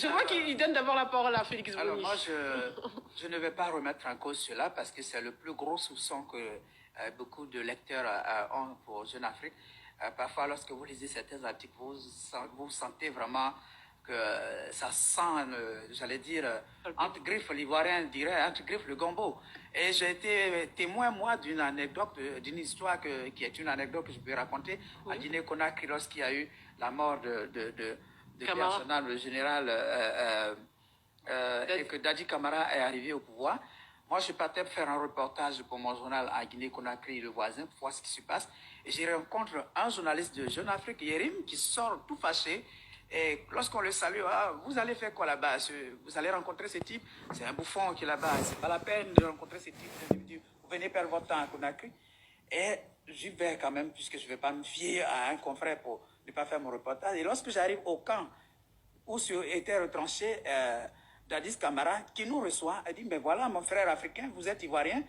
Je vois qu'il donne d'abord la parole à Félix Bruni. Alors moi, je ne vais pas remettre en cause cela parce que c'est le plus gros soupçon que beaucoup de lecteurs ont pour Jeune Afrique. Parfois, lorsque vous lisez certains articles, vous sentez vraiment que ça sent, j'allais dire, entre griffes, l'Ivoirien dirait, entre griffes, le gombo. Et j'ai été témoin, moi, d'une anecdote, d'une histoire qui est une anecdote que je peux raconter à Guinée-Conakry lorsqu'il y a eu la mort de personnel, le général, et que Dadi Camara est arrivé au pouvoir. Moi, je partais faire un reportage pour mon journal à Guinée-Conakry, le voisin, pour voir ce qui se passe. Et je rencontre un journaliste de Jeune Afrique, Yérim, qui sort tout fâché. Et lorsqu'on le salue, vous allez faire quoi là-bas? Vous allez rencontrer ce type? C'est un bouffon qui est là-bas. C'est pas la peine de rencontrer ce type. Vous venez perdre votre temps à Conakry. Et j'y vais quand même, puisque je ne vais pas me fier à un confrère pour ne pas faire mon reportage. Et lorsque j'arrive au camp où était retranché Dadis Camara, qui nous reçoit, elle dit, mais voilà, mon frère africain, vous êtes ivoirien,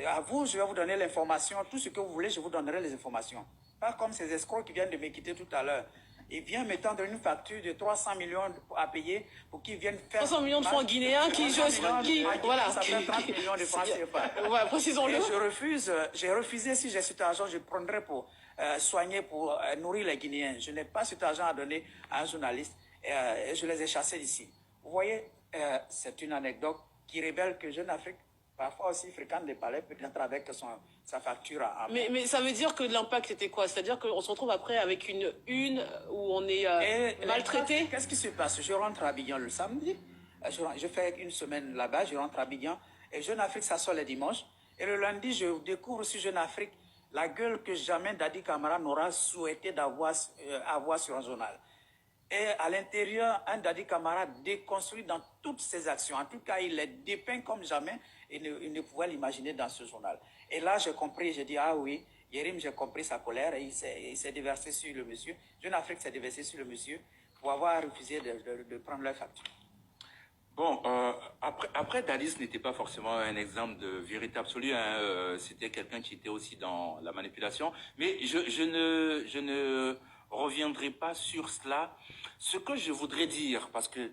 à vous, je vais vous donner l'information, tout ce que vous voulez, je vous donnerai les informations. Pas comme ces escrocs qui viennent de me quitter tout à l'heure. Il vient me tendre une facture de 300 millions à payer pour qu'ils viennent faire... 300 millions de francs guinéens voilà. Ça fait 30 millions de francs CFA. Ouais, précisons-le. J'ai refusé, si j'ai cet argent, je prendrais pour soigner, pour nourrir les Guinéens. Je n'ai pas cet argent à donner à un journaliste et je les ai chassés d'ici. Vous voyez, c'est une anecdote qui révèle que Jeune Afrique, parfois aussi fréquente des palais, peut-être avec sa facture à mais ça veut dire que l'impact était quoi? C'est-à-dire qu'on se retrouve après avec une où on est maltraité? Qu'est-ce qui se passe? Je rentre à Abidjan le samedi, je fais une semaine là-bas, je rentre à Abidjan, et Jeune Afrique, ça sort le dimanche. Et le lundi, je découvre sur Jeune Afrique la gueule que jamais Dadi Camara n'aura souhaité avoir sur un journal. Et à l'intérieur, un Dadi Camara déconstruit dans toutes ses actions. En tout cas, il les dépeint comme jamais. Il ne pouvait l'imaginer dans ce journal. Et là, j'ai compris, j'ai dit, ah oui, Yérim, j'ai compris sa colère et il s'est déversé sur le monsieur. Jeune Afrique s'est déversé sur le monsieur pour avoir refusé de prendre leur facture. Bon, après Dadis n'était pas forcément un exemple de vérité absolue. Hein, c'était quelqu'un qui était aussi dans la manipulation. Mais je ne reviendrai pas sur cela. Ce que je voudrais dire, parce que